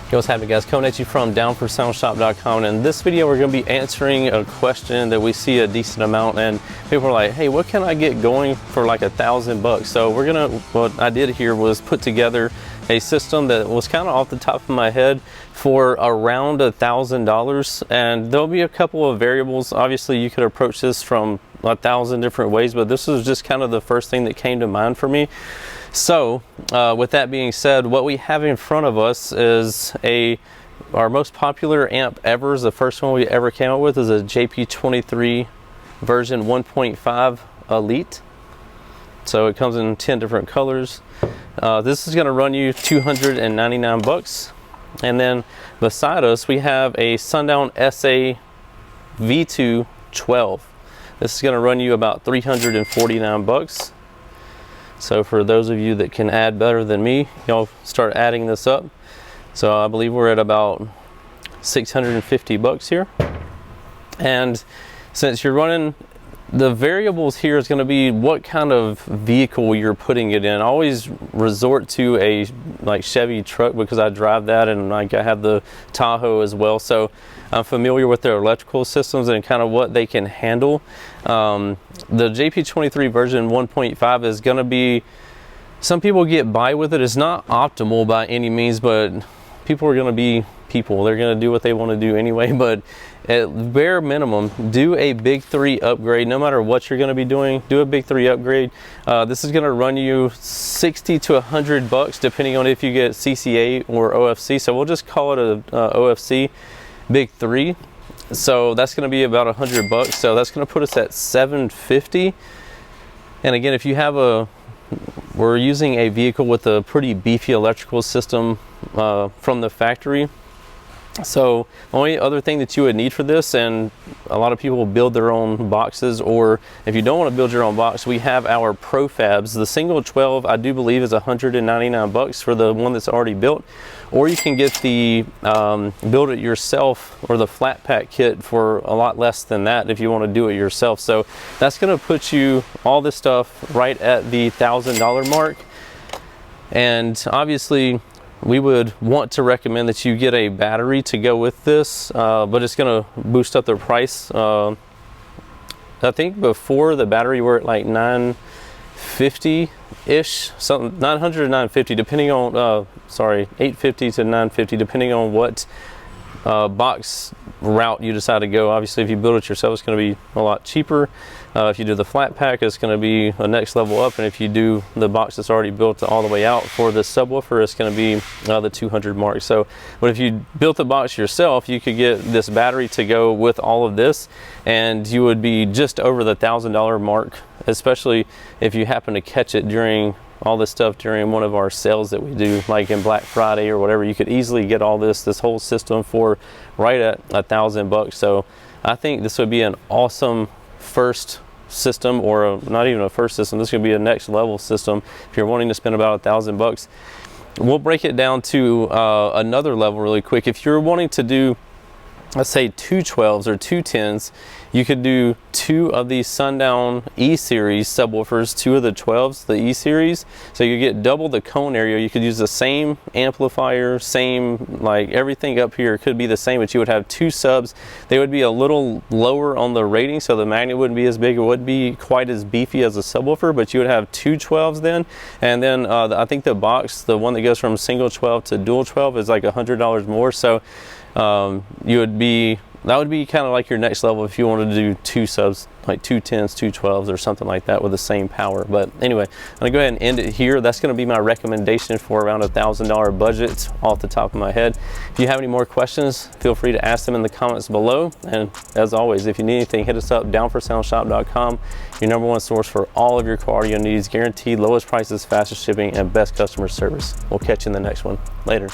Yo, what's happening, guys? Coming at you from downforsoundshop.com, and in this video we're going to be answering a question that we see a decent amount, and people are like, hey, what can I get going for like $1,000 bucks? So what I did here was put together a system that was kind of off the top of my head for around $1,000, and there'll be a couple of variables. Obviously you could approach this from 1,000 different ways, but this was just kind of the first thing that came to mind for me. So with that being said, what we have in front of us is our most popular amp ever. The first one we ever came up with is a JP23 version 1.5 Elite. So it comes in 10 different colors. This is going to run you 299 bucks. And then beside us we have a SUNDOWN SA V2 12. This is going to run you about 349 bucks. So for those of you that can add better than me, y'all start adding this up. So I believe we're at about 650 bucks here. And since you're running, the variables here is going to be what kind of vehicle you're putting it in. I always resort to a like Chevy truck because I drive that, and like I have the Tahoe as well, so I'm familiar with their electrical systems and kind of what they can handle. The JP23 version 1.5 is going to be, some people get by with it. It's not optimal by any means, but people are going to be people. They're going to do what they want to do anyway. But at bare minimum, do a big 3 upgrade. No matter what you're going to be doing, do a big 3 upgrade. This is going to run you 60 to 100 bucks depending on if you get CCA or OFC. So we'll just call it a OFC big 3. So that's going to be about 100 bucks. So that's going to put us at 750. And again, if you have we're using a vehicle with a pretty beefy electrical system from the factory. So the only other thing that you would need for this, and a lot of people build their own boxes, or if you don't want to build your own box, we have our PRO-FABs. The single 12 I do believe is 199 bucks for the one that's already built, or you can get the build it yourself or the flat pack kit for a lot less than that if you want to do it yourself. So that's going to put you all this stuff right at the $1,000 mark. And obviously we would want to recommend that you get a battery to go with this, but it's going to boost up the price. I think before the battery we're at like $950-ish, something, 900 to 950, depending on, sorry, 850 to 950, depending on what box route you decide to go. Obviously, if you build it yourself, it's going to be a lot cheaper. If you do the flat pack, it's going to be a next level up, and if you do the box that's already built all the way out for the subwoofer, it's going to be the 200 mark. So, but if you built the box yourself, you could get this battery to go with all of this, and you would be just over the $1,000 mark, especially if you happen to catch it during all this stuff during one of our sales that we do, like in Black Friday or whatever. You could easily get all this whole system for right at $1,000 bucks. So I think this would be an awesome first system, or not even a first system. This could be a next level system if you're wanting to spend about $1,000 bucks. We'll break it down to another level really quick. If you're wanting to do, let's say, 2 12s or 2 10s, you could do 2 of these SUNDOWN E-Series subwoofers, 2 of the 12s, the E-Series. So you get double the cone area. You could use the same amplifier, same, like everything up here could be the same, but you would have 2 subs. They would be a little lower on the rating, so the magnet wouldn't be as big. It wouldn't be quite as beefy as a subwoofer, but you would have 2 12s then. And then I think the box, the one that goes from single 12 to dual 12, is like $100 more. So you would be, that would be kind of like your next level if you wanted to do 2 subs, like 2 10s, 2 12s, or something like that with the same power. But anyway, I'm gonna go ahead and end it here. That's gonna be my recommendation for around $1,000 budget off the top of my head. If you have any more questions, feel free to ask them in the comments below. And as always, if you need anything, hit us up, downforsoundshop.com, your #1 source for all of your car audio needs, guaranteed lowest prices, fastest shipping, and best customer service. We'll catch you in the next one. Later.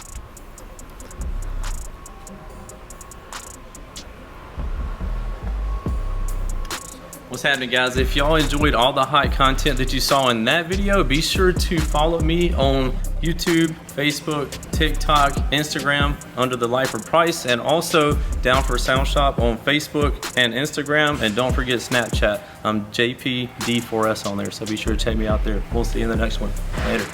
What's happening, guys? If y'all enjoyed all the hot content that you saw in that video, be sure to follow me on YouTube, Facebook, TikTok, Instagram under the Lifer Price, and also Down for Sound Shop on Facebook and Instagram. And don't forget Snapchat. I'm JPD4S on there, so be sure to check me out there. We'll see you in the next one. Later.